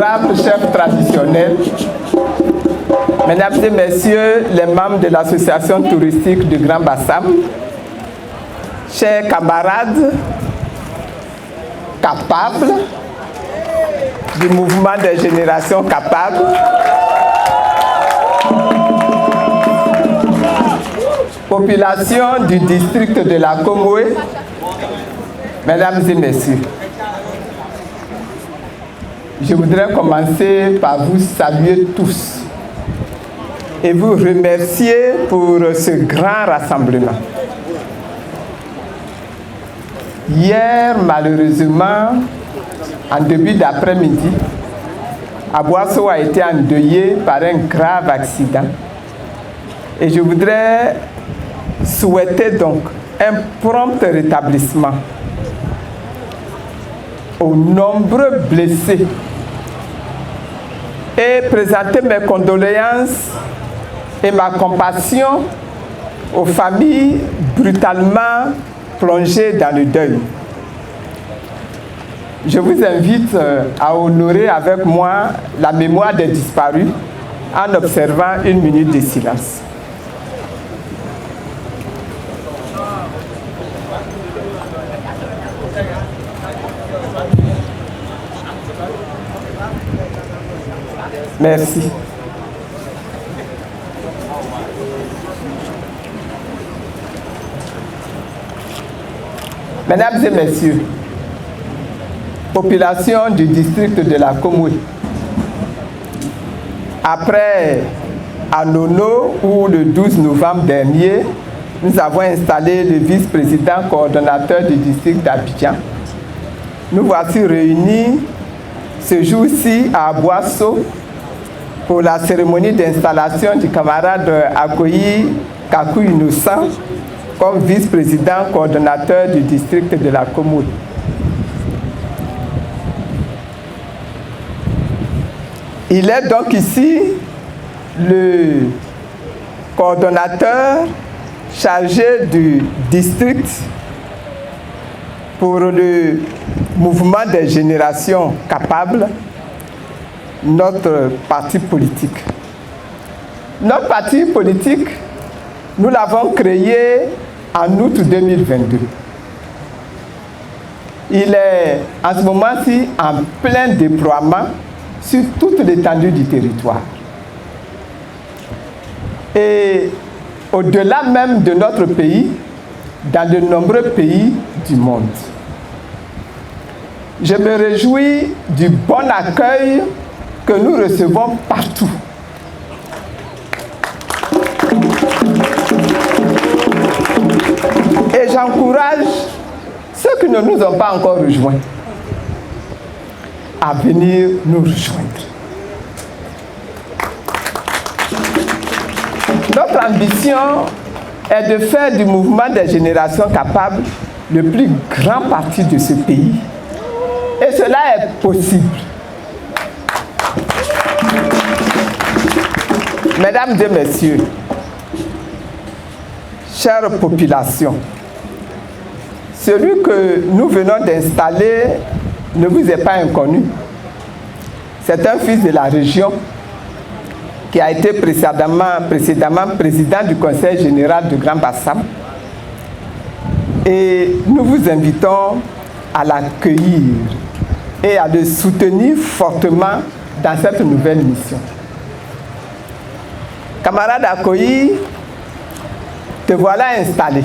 honorable chef traditionnel, mesdames et messieurs les membres de l'association touristique du Grand Bassam, chers camarades capables du mouvement des générations capables, population du district de la Comoé, mesdames et messieurs, je voudrais commencer par vous saluer tous et vous remercier pour ce grand rassemblement. Hier, malheureusement, en début d'après-midi, Aboasso a été endeuillé par un grave accident. Et je voudrais souhaiter donc un prompt rétablissement aux nombreux blessés et présenter mes condoléances et ma compassion aux familles brutalement plongées dans le deuil. Je vous invite à honorer avec moi la mémoire des disparus en observant 1 minute de silence. Merci. Mesdames et messieurs, population du district de la Comoé, après à Nono, où le 12 novembre dernier, nous avons installé le vice-président coordonnateur du district d'Abidjan, nous voici réunis ce jour-ci à Aboasso pour la cérémonie d'installation du camarade Akoyi Kakou Innocent comme vice-président coordonnateur du district de la Comoé. Il est donc ici le coordonnateur chargé du district pour le mouvement des générations capables, notre parti politique. Notre parti politique, nous l'avons créé en août 2022. Il est en ce moment-ci en plein déploiement sur toute l'étendue du territoire. Et au-delà même de notre pays, dans de nombreux pays du monde. Je me réjouis du bon accueil que nous recevons partout. Et j'encourage ceux qui ne nous ont pas encore rejoints à venir nous rejoindre. Notre ambition est de faire du mouvement des générations capables le plus grand parti de ce pays. Et cela est possible. Mesdames et messieurs, chère population, celui que nous venons d'installer ne vous est pas inconnu. C'est un fils de la région qui a été précédemment président du Conseil général du Grand Bassam. Et nous vous invitons à l'accueillir et à le soutenir fortement dans cette nouvelle mission. Camarade Akoyi, te voilà installé.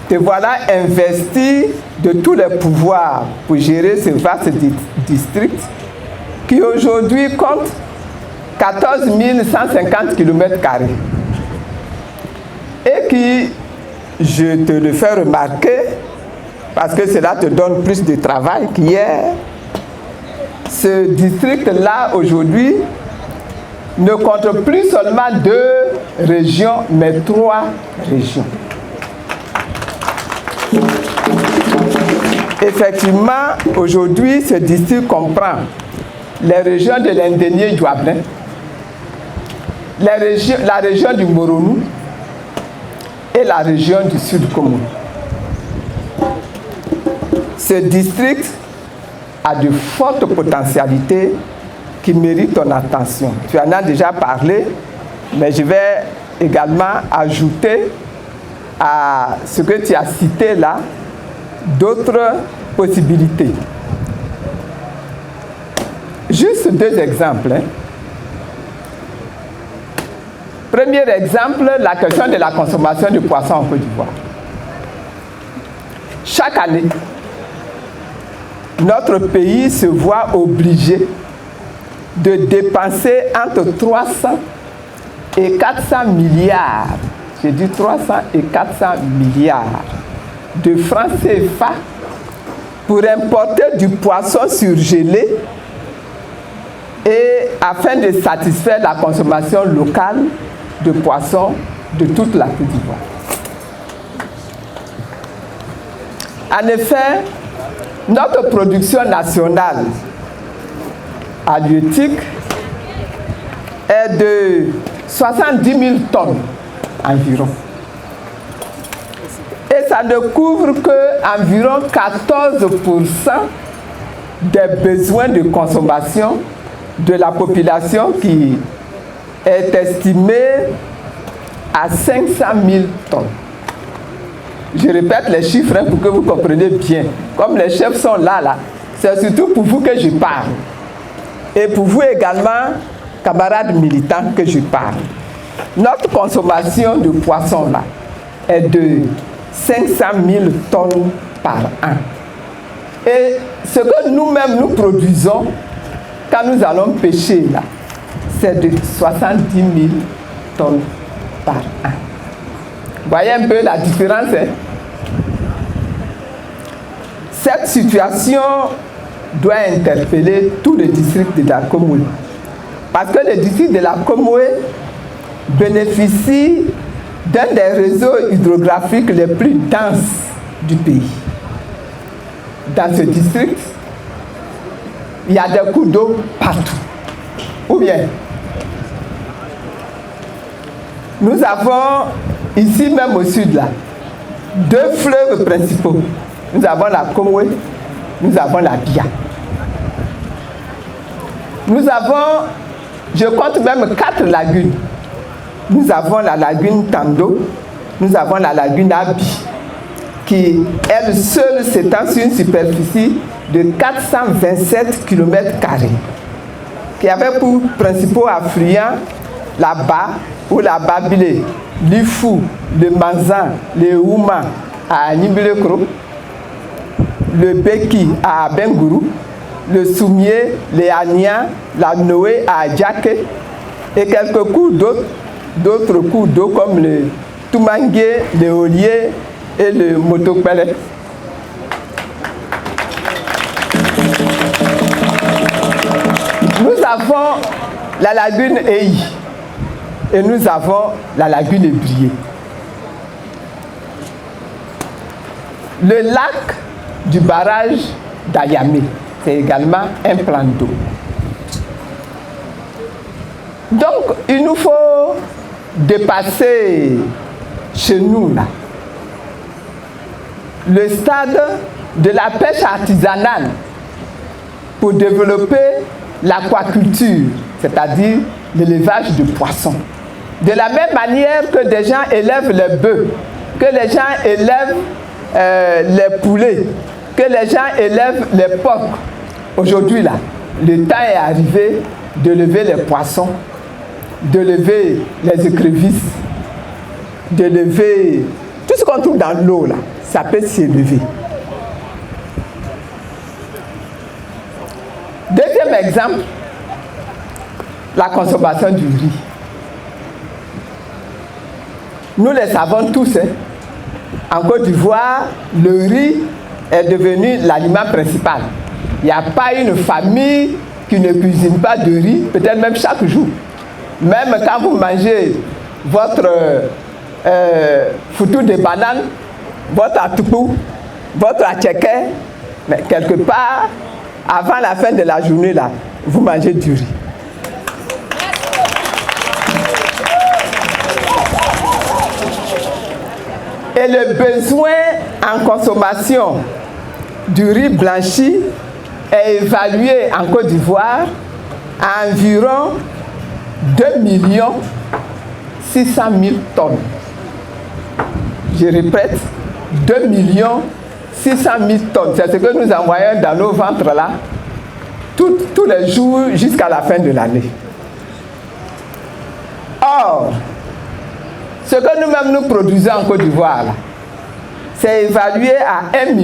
Te voilà investi de tous les pouvoirs pour gérer ce vaste district qui aujourd'hui compte 14 150 km² et qui, je te le fais remarquer, parce que cela te donne plus de travail qu'hier, ce district-là aujourd'hui ne compte plus seulement 2 régions, mais 3 régions. Effectivement, aujourd'hui, ce district comprend les régions de l'Indénié-Douablin, la région du Moronou et la région du Sud Congo. Ce district a de fortes potentialités qui méritent ton attention. Tu en as déjà parlé, mais je vais également ajouter à ce que tu as cité là d'autres possibilités. Juste 2 exemples. Premier exemple, la question de la consommation de poissons en Côte d'Ivoire. Chaque année, notre pays se voit obligé de dépenser entre 300 et 400 milliards, j'ai dit 300 et 400 milliards de francs CFA pour importer du poisson surgelé et afin de satisfaire la consommation locale de poissons de toute la Côte d'Ivoire. En effet, notre production nationale halieutique est de 70 000 tonnes environ. Et ça ne couvre qu'environ 14% des besoins de consommation de la population qui est estimée à 500 000 tonnes. Je répète les chiffres pour que vous compreniez bien. Comme les chefs sont là, c'est surtout pour vous que je parle. Et pour vous également, camarades militants, que je parle. Notre consommation de poissons là est de 500 000 tonnes par an. Et ce que nous-mêmes nous produisons quand nous allons pêcher là, c'est de 70 000 tonnes par an. Vous voyez un peu la différence, hein? Cette situation doit interpeller tout le district de la Comoé. Parce que le district de la Comoé bénéficie d'un des réseaux hydrographiques les plus denses du pays. Dans ce district, il y a des cours d'eau partout. Ou bien, nous avons ici même au sud là, 2 fleuves principaux. Nous avons la Comoé, nous avons la Bia. Nous avons, je compte même 4 lagunes. Nous avons la lagune Tando, nous avons la lagune Abi, qui elle seule s'étend sur une superficie de 427 km², qui avait pour principaux affluents la Ba ou la Babilé, l'Ifou, le Manzan, le Ouma à Nibilekro, le Beki à Bengourou, le Soumier, le Ania, la Noé à Adjake et quelques cours d'autres cours d'eau comme le Toumangué, le Olier et le Motokpele. Nous avons la lagune Eyi et nous avons la lagune Ebrié. Le lac du barrage d'Ayamé, c'est également un plan d'eau. Donc, il nous faut dépasser chez nous là, le stade de la pêche artisanale pour développer l'aquaculture, c'est-à-dire l'élevage de poissons. De la même manière que des gens élèvent les bœufs, que les gens élèvent les poulets, que les gens élèvent les porcs. Aujourd'hui là, le temps est arrivé de lever les poissons, de lever les écrevisses, de lever tout ce qu'on trouve dans l'eau là, ça peut s'élever. Deuxième exemple, la consommation du riz. Nous le savons tous, hein. En Côte d'Ivoire, le riz est devenu l'aliment principal. Il n'y a pas une famille qui ne cuisine pas de riz, peut-être même chaque jour. Même quand vous mangez votre foutou de banane, votre atoupou, votre atcheke, mais quelque part, avant la fin de la journée, là, vous mangez du riz. Et le besoin en consommation du riz blanchi est évalué en Côte d'Ivoire à environ 2 600 000 tonnes. Je répète, 2 600 000 tonnes. C'est ce que nous envoyons dans nos ventres là, tous les jours jusqu'à la fin de l'année. Or, ce que nous-mêmes nous produisons en Côte d'Ivoire, c'est évalué à 1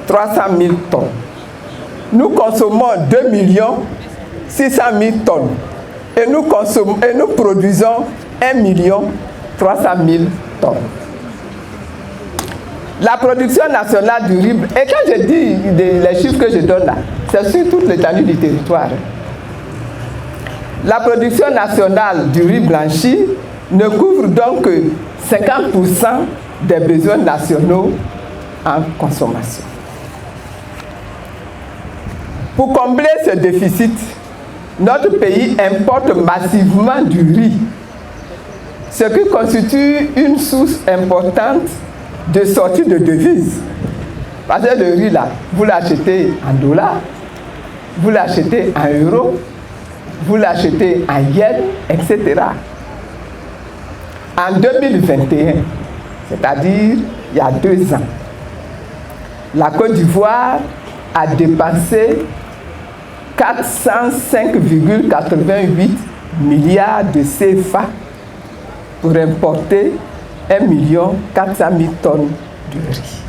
300 000 tonnes. Nous consommons 2 600 000 tonnes et nous produisons 1 300 000 tonnes. La production nationale du riz, et quand je dis les chiffres que je donne là, c'est sur toute l'étendue du territoire. La production nationale du riz blanchi ne couvre donc que 50% des besoins nationaux en consommation. Pour combler ce déficit, notre pays importe massivement du riz, ce qui constitue une source importante de sortie de devises. Parce que le riz là, vous l'achetez en dollars, vous l'achetez en euros, vous l'achetez en yens, etc. En 2021, c'est-à-dire il y a 2 ans, la Côte d'Ivoire a dépensé 405,88 milliards de CFA pour importer 1 400 000 tonnes de riz.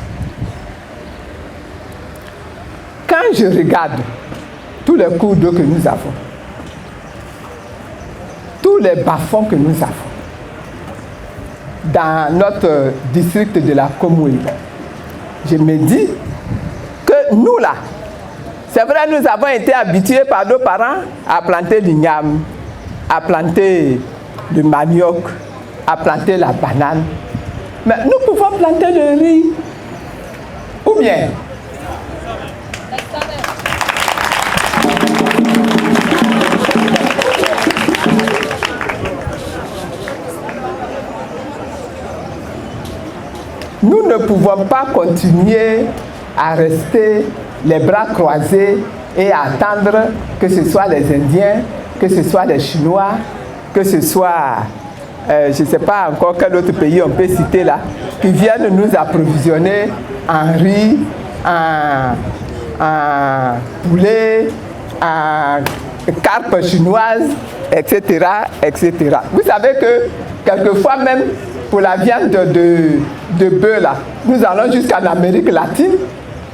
Quand je regarde tous les cours d'eau que nous avons, tous les bas-fonds que nous avons dans notre district de la Komoué, je me dis que nous là, c'est vrai, nous avons été habitués par nos parents à planter l'igname, à planter le manioc, à planter la banane. Mais nous pouvons planter le riz. Ou bien, nous ne pouvons pas continuer à rester les bras croisés et à attendre que ce soit les Indiens, que ce soit les Chinois, que ce soit, je ne sais pas encore quel autre pays on peut citer là, qui viennent nous approvisionner en riz, en poulet, en carpe chinoise, etc., etc. Vous savez que quelquefois même pour la viande de bœuf là, nous allons jusqu'en Amérique latine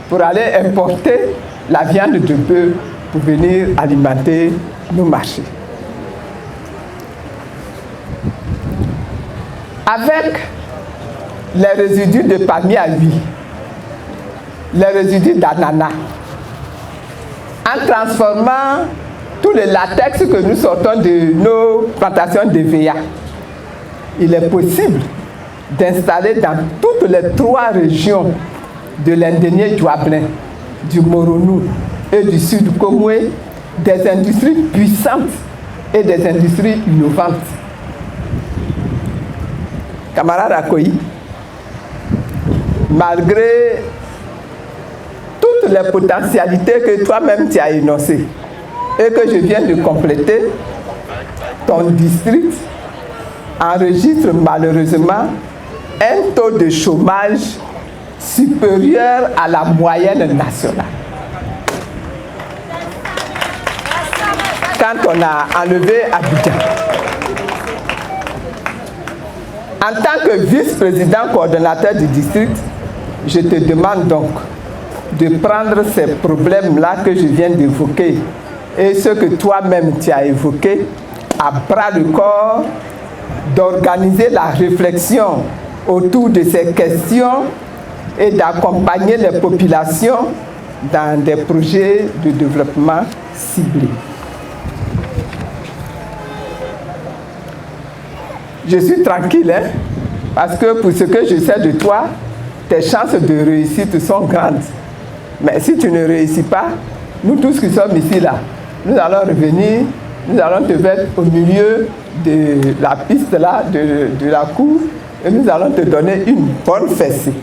pour aller importer la viande de bœuf pour venir alimenter nos marchés. Avec les résidus de palmier à huile, les résidus d'ananas, en transformant tout le latex que nous sortons de nos plantations de d'EVA, il est possible d'installer dans toutes les 3 régions de l'Indénié Douablin, du Moronou et du Sud Komoué des industries puissantes et des industries innovantes. Camarade Akoyi, malgré toutes les potentialités que toi-même tu as énoncées et que je viens de compléter, ton district enregistre malheureusement un taux de chômage supérieur à la moyenne nationale. Quand on a enlevé Abidjan, en tant que vice-président coordonnateur du district, je te demande donc de prendre ces problèmes-là que je viens d'évoquer et ce que toi-même tu as évoqué à bras le corps, d'organiser la réflexion autour de ces questions et d'accompagner les populations dans des projets de développement ciblés. Je suis tranquille, hein, parce que pour ce que je sais de toi, tes chances de réussite sont grandes. Mais si tu ne réussis pas, nous tous qui sommes ici là, nous allons revenir, nous allons te mettre au milieu de la piste là, de la cour, et nous allons te donner une bonne fessée.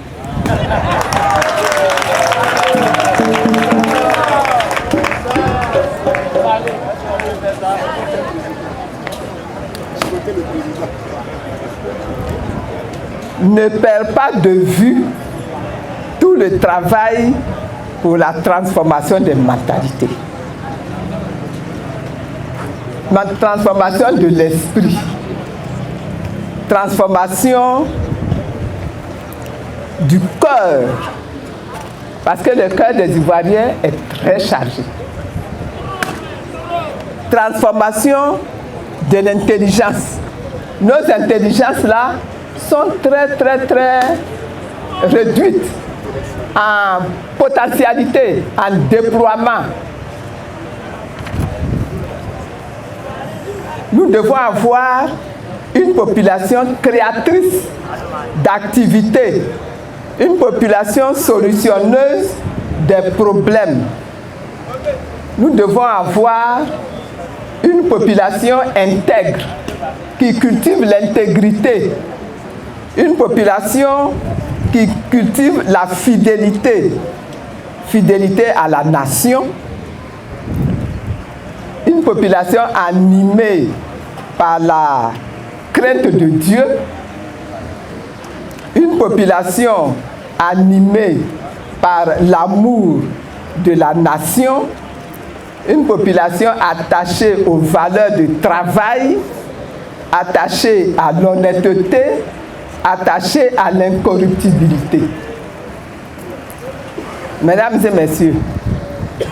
ne perd pas de vue tout le travail pour la transformation des mentalités. La transformation de l'esprit. Transformation du cœur. Parce que le cœur des Ivoiriens est très chargé. Transformation de l'intelligence. Nos intelligences là sont très réduites en potentialité, en déploiement. Nous devons avoir une population créatrice d'activités, une population solutionneuse des problèmes. Nous devons avoir une population intègre qui cultive l'intégrité, une population qui cultive la fidélité, fidélité à la nation, une population animée par la crainte de Dieu, une population animée par l'amour de la nation, une population attachée aux valeurs du travail, attachée à l'honnêteté, attachée à l'incorruptibilité. Mesdames et messieurs,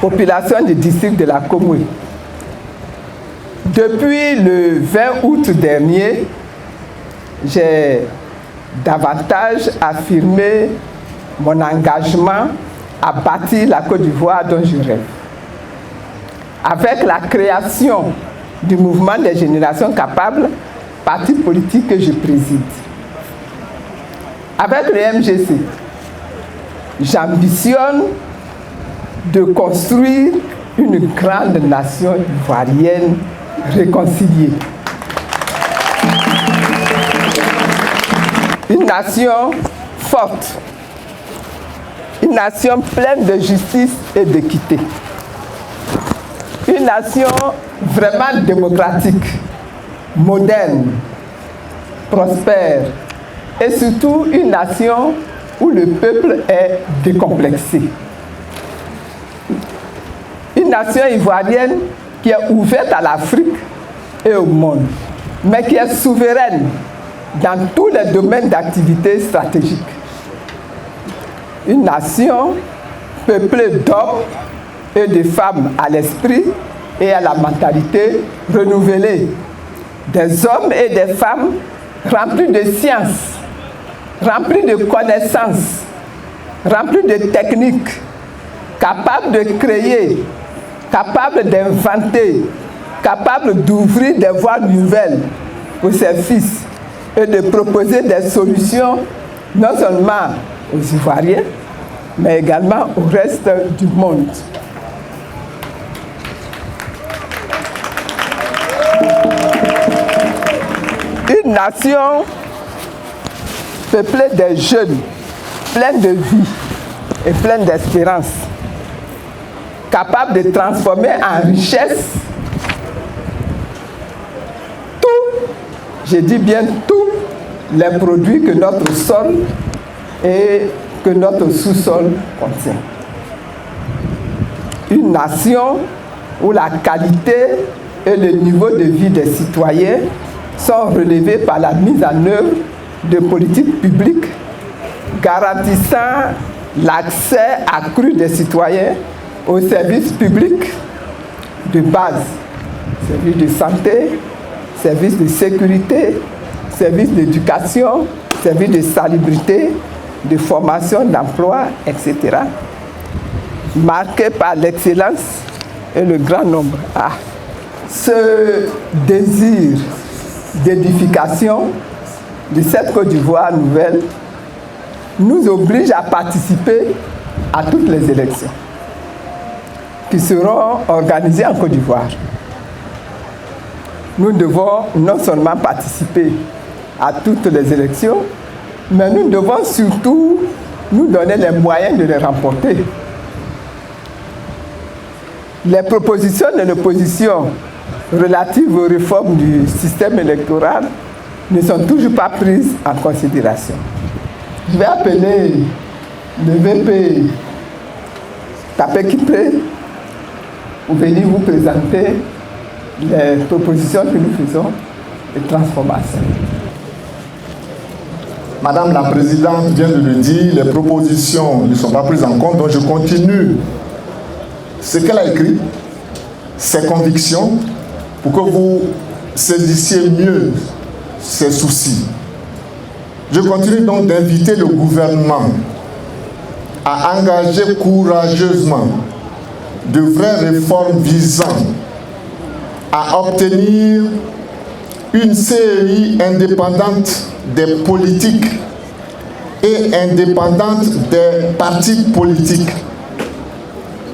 population du district de la Komoué, depuis le 20 août dernier, j'ai davantage affirmé mon engagement à bâtir la Côte d'Ivoire dont je rêve. Avec la création du mouvement des générations capables, parti politique que je préside. Avec le MGC, j'ambitionne de construire une grande nation ivoirienne réconciliée. Une nation forte, une nation pleine de justice et d'équité. Une nation vraiment démocratique, moderne, prospère et surtout une nation où le peuple est décomplexé. Une nation ivoirienne qui est ouverte à l'Afrique et au monde, mais qui est souveraine dans tous les domaines d'activité stratégique. Une nation peuplée d'hommes et de femmes à l'esprit et à la mentalité renouvelée. Des hommes et des femmes remplis de science, remplis de connaissances, remplis de techniques, capables de créer, capables d'inventer, capables d'ouvrir des voies nouvelles pour ses fils et de proposer des solutions non seulement aux Ivoiriens, mais également au reste du monde. Une nation peuplée de jeunes, pleine de vie et pleine d'espérance, capable de transformer en richesse tout, je dis bien tous, les produits que notre sol et que notre sous-sol contient. Une nation où la qualité et le niveau de vie des citoyens sont relevés par la mise en œuvre de politiques publiques garantissant l'accès accru des citoyens aux services publics de base, services de santé, services de sécurité, services d'éducation, services de salubrité, de formation, d'emploi, etc., marqués par l'excellence et le grand nombre. Ce désir d'édification de cette Côte d'Ivoire nouvelle nous oblige à participer à toutes les élections qui seront organisées en Côte d'Ivoire. Nous devons non seulement participer à toutes les élections, mais nous devons surtout nous donner les moyens de les remporter. Les propositions de l'opposition relatives aux réformes du système électoral ne sont toujours pas prises en considération. Je vais appeler le VP Tapé Kipré pour venir vous présenter les propositions que nous faisons de transformation. Madame la Présidente vient de le dire, les propositions ne sont pas prises en compte, donc je continue ce qu'elle a écrit, ses convictions, pour que vous saisissiez mieux ses soucis. Je continue donc d'inviter le gouvernement à engager courageusement de vraies réformes visant à obtenir une CEI indépendante des politiques et indépendante des partis politiques.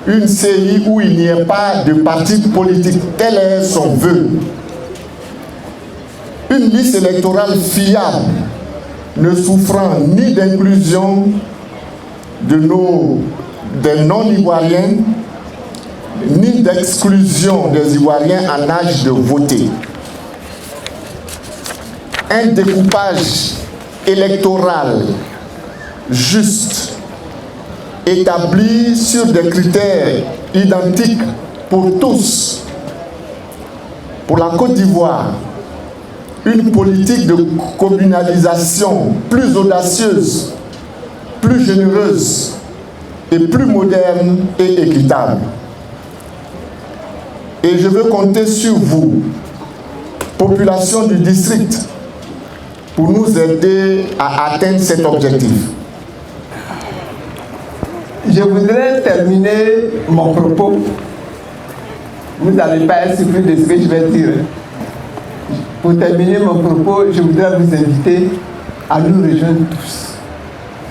Une CEI où il n'y ait pas de parti politique, tel est son vœu. Une liste électorale fiable, ne souffrant ni d'inclusion des non-Ivoiriens, ni d'exclusion des Ivoiriens en âge de voter. Un découpage électoral juste, établi sur des critères identiques pour tous. Pour la Côte d'Ivoire, une politique de communalisation plus audacieuse, plus généreuse et plus moderne et équitable. Et je veux compter sur vous, population du district, pour nous aider à atteindre cet objectif. Je voudrais terminer mon propos. Vous n'allez pas être surpris de ce que je vais dire. Pour terminer mon propos, je voudrais vous inviter à nous rejoindre tous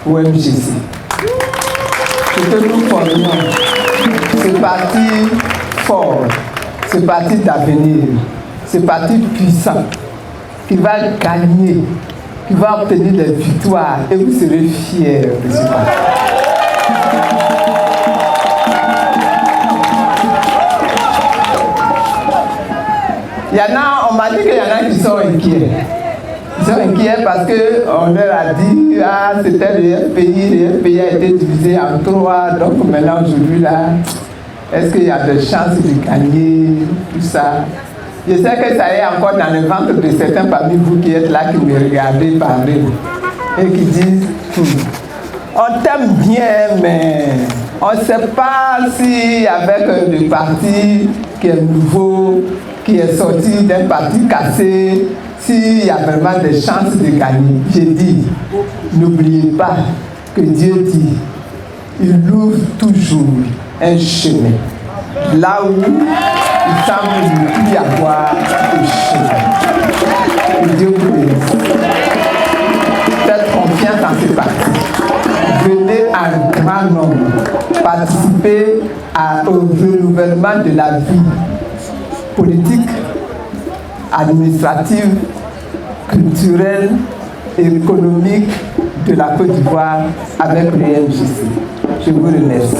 au MGC. Ce que nous formons, ce parti fort, ce parti d'avenir, ce parti puissant, qui va gagner, qui va obtenir des victoires, et vous serez fiers de ce parti. Il y en a, on m'a dit qu'il y en a qui sont inquiets. Ils sont inquiets parce qu'on leur a dit, ah, c'était le FPI a été divisé en 3, donc maintenant aujourd'hui là, est-ce qu'il y a des chances de gagner, tout ça. Je sais que ça est encore dans le ventre de certains parmi vous qui êtes là, qui me regardez parler et qui disent, on t'aime bien, mais on ne sait pas si avec le parti qui est nouveau, qui est sorti d'un parti cassé, s'il y a vraiment des chances de gagner. J'ai dit, n'oubliez pas que Dieu dit, il ouvre toujours un chemin. Là où il semble ne plus y avoir de chemin. Que Dieu vous bénisse. Faites confiance en ce parti. Venez en grand nombre participer au renouvellement de la vie politique, administrative, culturelle et économique de la Côte d'Ivoire avec le MGC. Je vous remercie.